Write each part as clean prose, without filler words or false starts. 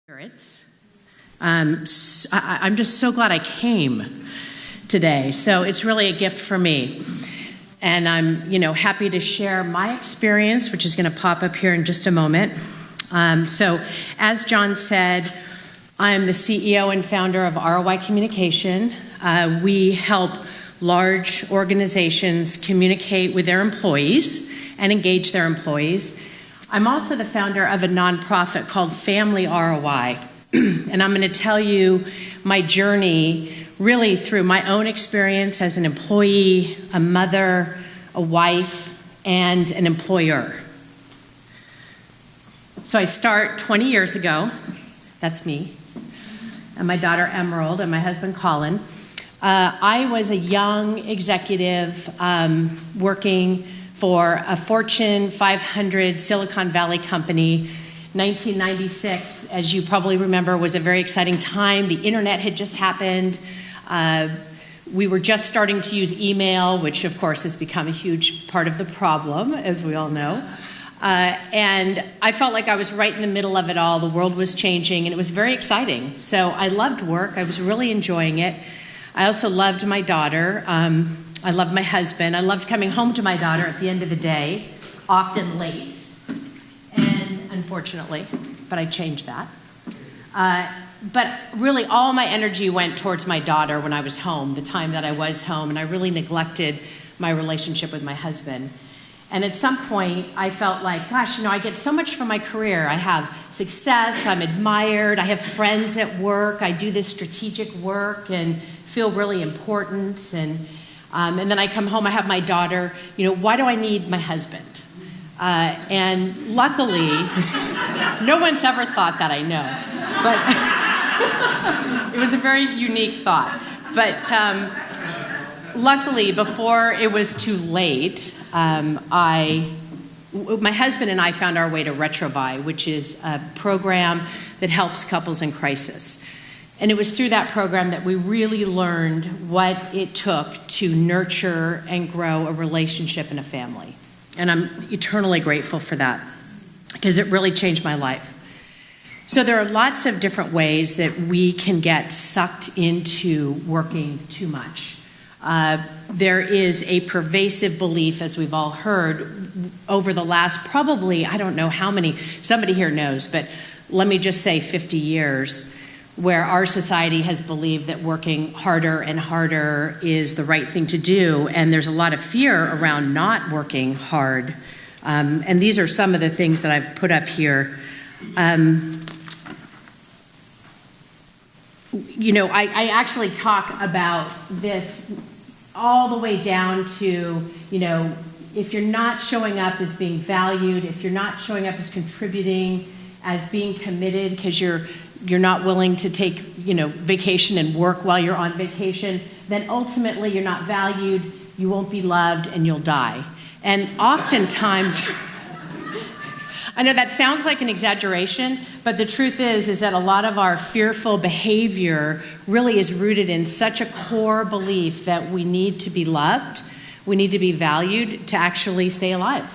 Spirits. I'm just so glad I came today. So it's really a gift for me. And I'm, happy to share my experience, which is going to pop up here in just a moment. So as John said, I'm the CEO and founder of ROI Communication. We help large organizations communicate with their employees and engage their employees. I'm also the founder of a nonprofit called Family ROI, and I'm going to tell you my journey really through my own experience as an employee, a mother, a wife, and an employer. So I start 20 years ago. That's me, and my daughter Emerald, and my husband Colin. I was a young executive working for a Fortune 500 Silicon Valley company. 1996, as you probably remember, was a very exciting time. The internet had just happened. We were just starting to use email, which of course has become a huge part of the problem, as we all know. And I felt like I was right in the middle of it all. The world was changing, and it was very exciting. So I loved work. I was really enjoying it. I also loved my daughter. I loved my husband. I loved coming home to my daughter at the end of the day, often late, and unfortunately, but I changed that. But really all my energy went towards my daughter when I was home, the time that I was home, and I really neglected my relationship with my husband. And at some point, I felt like, gosh, I get so much from my career. I have success, I'm admired, I have friends at work, I do this strategic work and feel really important, and then I come home, I have my daughter. Why do I need my husband? And luckily, no one's ever thought that, I know. But it was a very unique thought. But luckily, before it was too late, my husband and I found our way to RetroBuy, which is a program that helps couples in crisis. And it was through that program that we really learned what it took to nurture and grow a relationship and a family. And I'm eternally grateful for that because it really changed my life. So there are lots of different ways that we can get sucked into working too much. There is a pervasive belief, as we've all heard, over the last probably, I don't know how many, somebody here knows, but let me just say 50 years, where our society has believed that working harder and harder is the right thing to do, and there's a lot of fear around not working hard. And these are some of the things that I've put up here. I actually talk about this all the way down to, if you're not showing up as being valued, if you're not showing up as contributing, as being committed because you're not willing to take, vacation and work while you're on vacation, then ultimately you're not valued, you won't be loved, and you'll die. And oftentimes, I know that sounds like an exaggeration, but the truth is that a lot of our fearful behavior really is rooted in such a core belief that we need to be loved, we need to be valued to actually stay alive.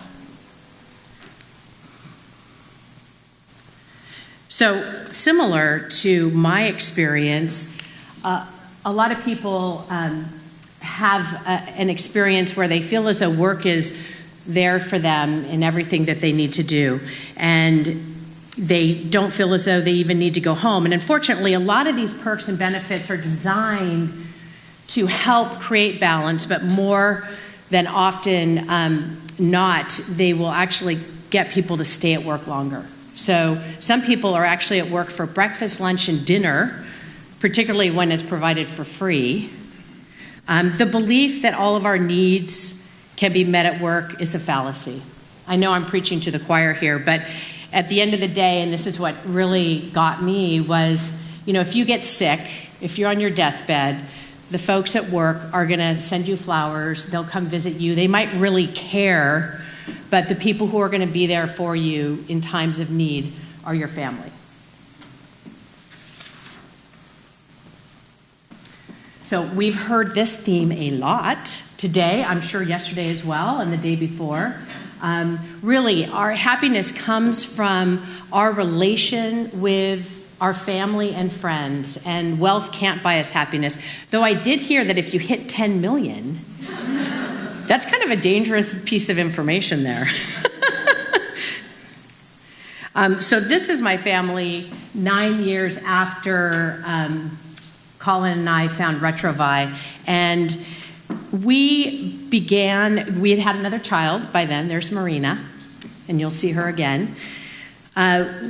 So similar to my experience, a lot of people have an experience where they feel as though work is there for them in everything that they need to do, and they don't feel as though they even need to go home. And unfortunately, a lot of these perks and benefits are designed to help create balance, but more than often not, they will actually get people to stay at work longer. So some people are actually at work for breakfast, lunch, and dinner, particularly when it's provided for free. The belief that all of our needs can be met at work is a fallacy. I know I'm preaching to the choir here, but at the end of the day, and this is what really got me, was, if you get sick, if you're on your deathbed, the folks at work are going to send you flowers, they'll come visit you, they might really care, but the people who are going to be there for you in times of need are your family. So we've heard this theme a lot today, I'm sure yesterday as well, and the day before. Really, our happiness comes from our relation with our family and friends, and wealth can't buy us happiness. Though I did hear that if you hit 10 million, that's kind of a dangerous piece of information there. So this is my family 9 years after Colin and I found Retrovi, and we had had another child by then. There's Marina, and you'll see her again.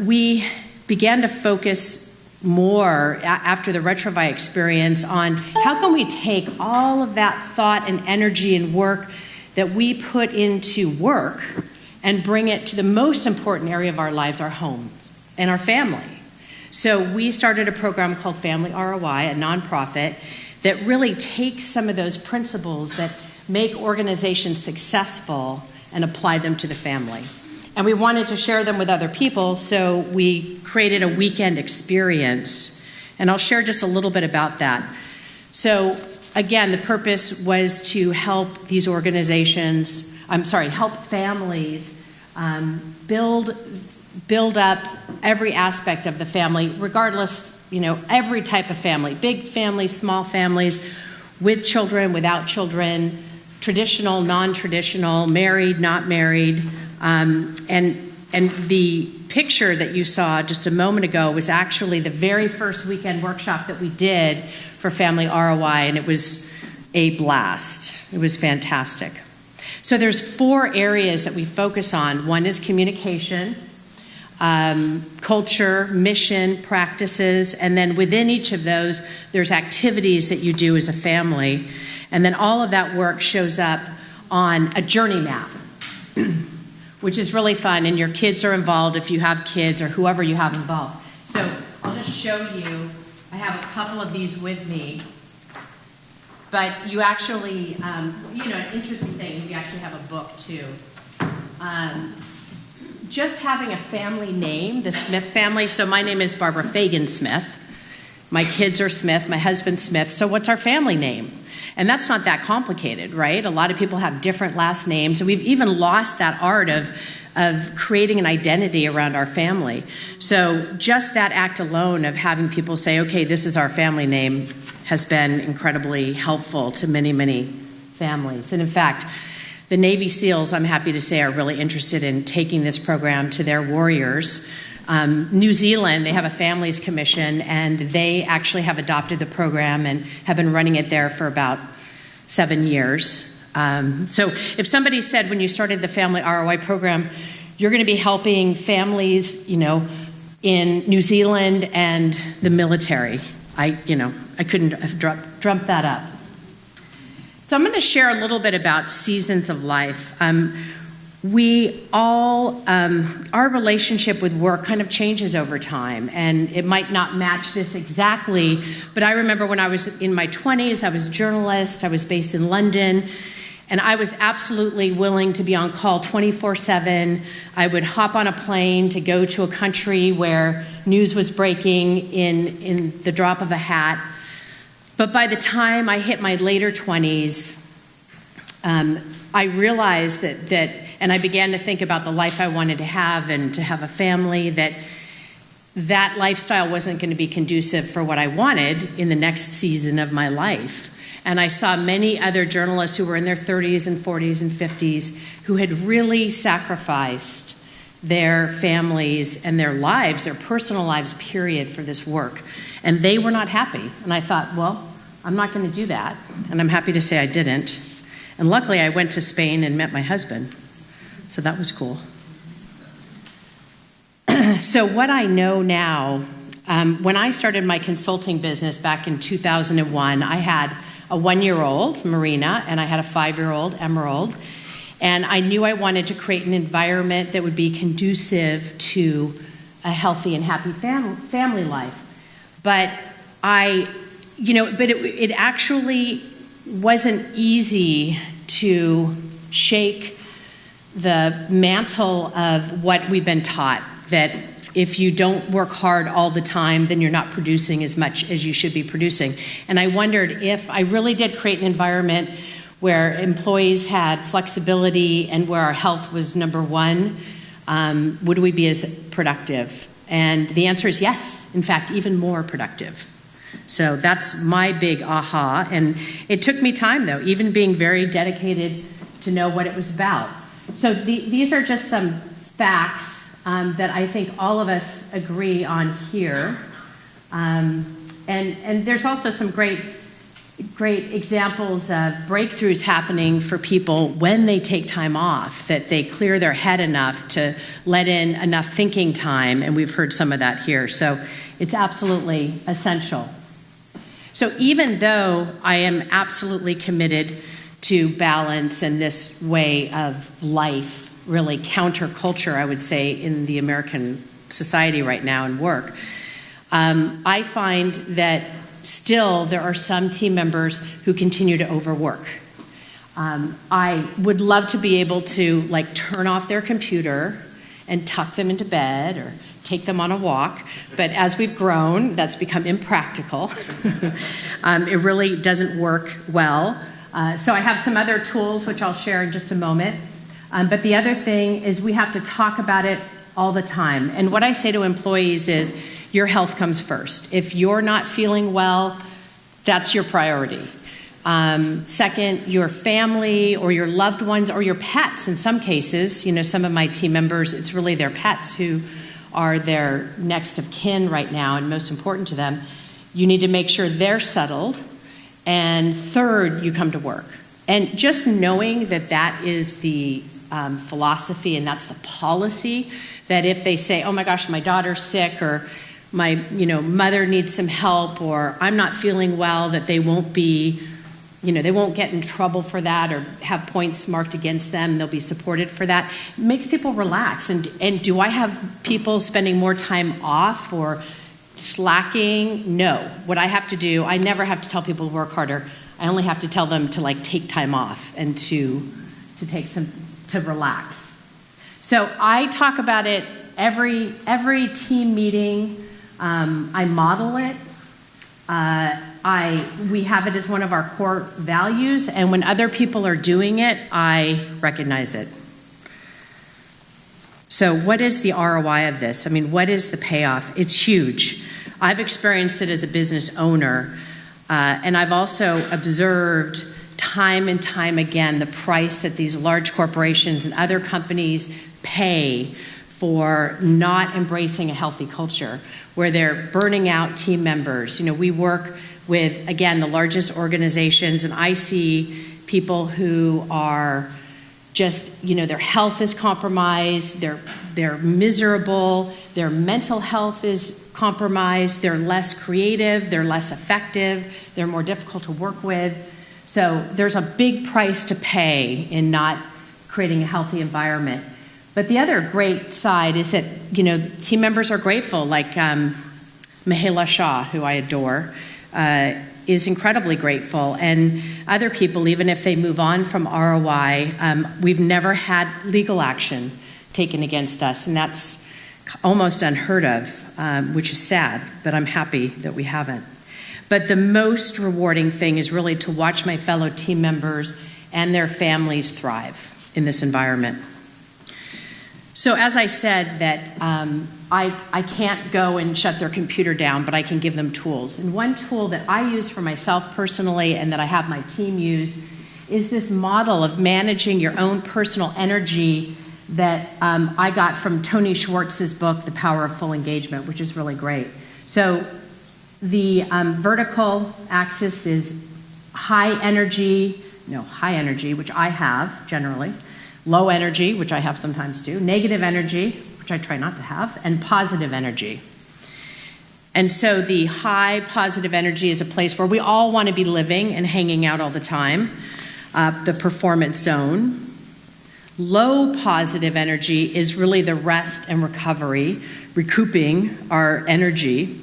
We began to focus more after the Retrovi experience on how can we take all of that thought and energy and work that we put into work and bring it to the most important area of our lives, our homes and our family. So we started a program called Family ROI, a nonprofit, that really takes some of those principles that make organizations successful and apply them to the family. And we wanted to share them with other people, so we created a weekend experience. And I'll share just a little bit about that. So again, the purpose was to help these organizations, help families build up every aspect of the family, regardless, every type of family, big families, small families, with children, without children, traditional, non-traditional, married, not married. And the picture that you saw just a moment ago was actually the very first weekend workshop that we did for Family ROI, and it was a blast. It was fantastic. So there's 4 areas that we focus on. One is communication, culture, mission, practices, and then within each of those, there's activities that you do as a family. And then all of that work shows up on a journey map, which is really fun, and your kids are involved if you have kids or whoever you have involved. So I'll just show you. I have a couple of these with me. But you actually, an interesting thing, we actually have a book too. Just having a family name, the Smith family, so my name is Barbara Fagan-Smith. My kids are Smith, my husband's Smith, so what's our family name? And that's not that complicated, right? A lot of people have different last names, and we've even lost that art of creating an identity around our family. So just that act alone of having people say, okay, this is our family name, has been incredibly helpful to many, many families. And in fact, the Navy SEALs, I'm happy to say, are really interested in taking this program to their warriors. New Zealand, they have a families commission, and they actually have adopted the program and have been running it there for about 7 years. So if somebody said when you started the Family ROI program, you're going to be helping families, in New Zealand and the military, I couldn't have dreamt that up. So I'm going to share a little bit about seasons of life. We all, our relationship with work kind of changes over time, and it might not match this exactly, but I remember when I was in my 20s, I was a journalist, I was based in London, and I was absolutely willing to be on call 24/7. I would hop on a plane to go to a country where news was breaking in the drop of a hat. But by the time I hit my later 20s, I realized that, and I began to think about the life I wanted to have and to have a family, that lifestyle wasn't going to be conducive for what I wanted in the next season of my life. And I saw many other journalists who were in their 30s and 40s and 50s who had really sacrificed their families and their lives, their personal lives, period, for this work. And they were not happy. And I thought, well, I'm not going to do that. And I'm happy to say I didn't. And luckily, I went to Spain and met my husband. So that was cool. So what I know now, when I started my consulting business back in 2001, I had a 1-year-old, Marina, and I had a 5-year-old, Emerald. And I knew I wanted to create an environment that would be conducive to a healthy and happy family life. But it actually wasn't easy to shake the mantle of what we've been taught, that if you don't work hard all the time, then you're not producing as much as you should be producing. And I wondered if I really did create an environment where employees had flexibility and where our health was number one, would we be as productive? And the answer is yes, in fact, even more productive. So that's my big aha. And it took me time, though, even being very dedicated to know what it was about. So these are just some facts that I think all of us agree on here. And there's also some great examples of breakthroughs happening for people when they take time off, that they clear their head enough to let in enough thinking time, and we've heard some of that here. So it's absolutely essential. So even though I am absolutely committed to balance and this way of life, really counterculture, I would say, in the American society right now and work, I find that still there are some team members who continue to overwork. I would love to be able to turn off their computer and tuck them into bed or take them on a walk, but as we've grown, that's become impractical. It really doesn't work well. So I have some other tools which I'll share in just a moment. But the other thing is we have to talk about it all the time. And what I say to employees is your health comes first. If you're not feeling well, that's your priority. Second, your family or your loved ones or your pets. In some cases, some of my team members, it's really their pets who are their next of kin right now and most important to them. You need to make sure they're settled. And third, you come to work. And just knowing that that is the philosophy and that's the policy, that if they say, oh my gosh, my daughter's sick, or my mother needs some help, or I'm not feeling well, that they won't be, they won't get in trouble for that or have points marked against them. They'll be supported for that. It makes people relax. And do I have people spending more time off or slacking? No. What I have to do, I never have to tell people to work harder. I only have to tell them to take time off and to relax. So I talk about it every team meeting. I model it. We have it as one of our core values, and when other people are doing it, I recognize it. So what is the ROI of this? I mean, what is the payoff? It's huge. I've experienced it as a business owner, and I've also observed time and time again the price that these large corporations and other companies pay for not embracing a healthy culture, where they're burning out team members. We work with, again, the largest organizations, and I see people who are just, their health is compromised, they're miserable, their mental health is compromised, they're less creative, they're less effective, they're more difficult to work with. So there's a big price to pay in not creating a healthy environment. But the other great side is that, team members are grateful, like Mahela Shah, who I adore, is incredibly grateful. And other people, even if they move on from ROI, we've never had legal action taken against us, and that's almost unheard of, which is sad, but I'm happy that we haven't. But the most rewarding thing is really to watch my fellow team members and their families thrive in this environment. So as I said, that I can't go and shut their computer down, but I can give them tools. And one tool that I use for myself personally and that I have my team use is this model of managing your own personal energy that I got from Tony Schwartz's book, The Power of Full Engagement, which is really great. So the vertical axis is high energy, which I have generally, low energy, which I have sometimes too, negative energy, which I try not to have, and positive energy. And so the high positive energy is a place where we all want to be living and hanging out all the time, the performance zone. Low positive energy is really the rest and recovery, recouping our energy.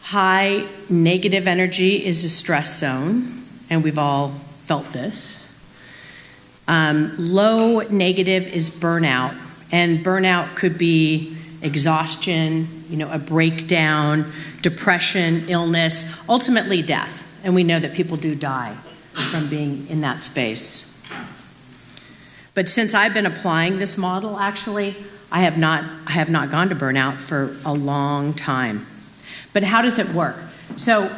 High negative energy is a stress zone, and we've all felt this. Low negative is burnout, and burnout could be exhaustion, a breakdown, depression, illness, ultimately death. And we know that people do die from being in that space. But since I've been applying this model, actually, I have not gone to burnout for a long time. But how does it work? So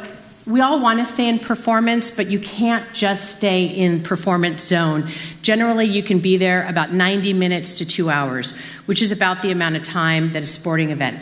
we all want to stay in performance, but you can't just stay in performance zone. Generally, you can be there about 90 minutes to 2 hours, which is about the amount of time that a sporting event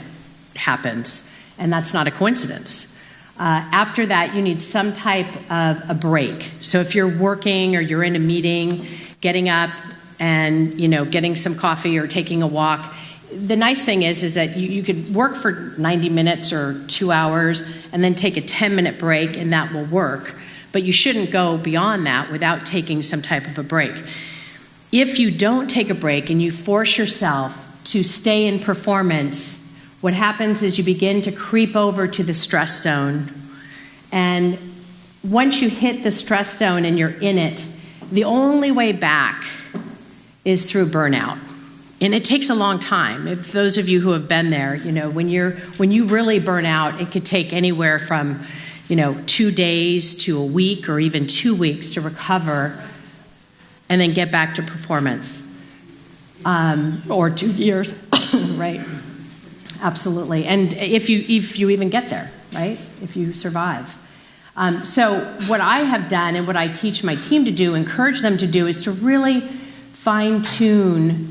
happens. And that's not a coincidence. After that, you need some type of a break. So if you're working or you're in a meeting, getting up and getting some coffee or taking a walk, the nice thing is that you could work for 90 minutes or 2 hours and then take a 10-minute break, and that will work. But you shouldn't go beyond that without taking some type of a break. If you don't take a break and you force yourself to stay in performance, what happens is you begin to creep over to the stress zone. And once you hit the stress zone and you're in it, the only way back is through burnout. And it takes a long time. If those of you who have been there, when you really burn out, it could take anywhere from 2 days to a week or even 2 weeks to recover and then get back to performance. Or 2 years, right? Absolutely. And if you even get there, right? If you survive. So what I have done and what I teach my team to do, encourage them to do, is to really fine-tune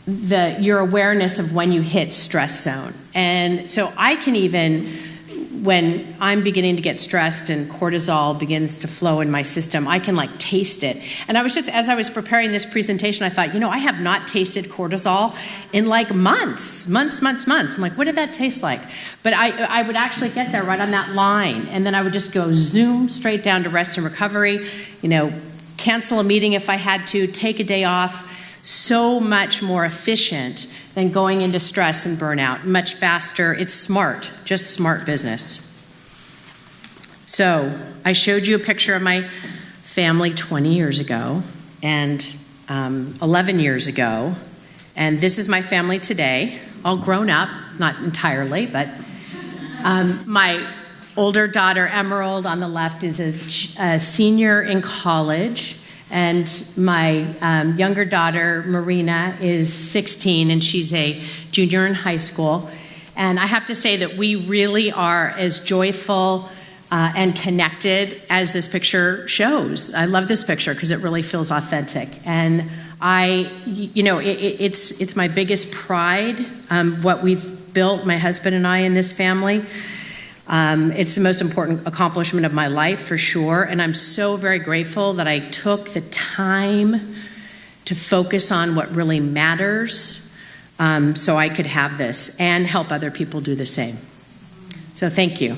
your awareness of when you hit stress zone. And so I can even, when I'm beginning to get stressed and cortisol begins to flow in my system, I can taste it. And as I was preparing this presentation, I thought, I have not tasted cortisol in months. I'm like, what did that taste like? But I would actually get there right on that line. And then I would just go zoom straight down to rest and recovery, cancel a meeting if I had to, take a day off. So much more efficient than going into stress and burnout. Much faster. It's smart. Just smart business. So I showed you a picture of my family 20 years ago and 11 years ago. And this is my family today, all grown up, not entirely, but my older daughter, Emerald, on the left is a senior in college. And my younger daughter, Marina, is 16, and she's a junior in high school. And I have to say that we really are as joyful and connected as this picture shows. I love this picture because it really feels authentic. And it's my biggest pride, what we've built, my husband and I, in this family. It's the most important accomplishment of my life, for sure, and I'm so very grateful that I took the time to focus on what really matters so I could have this and help other people do the same. So thank you.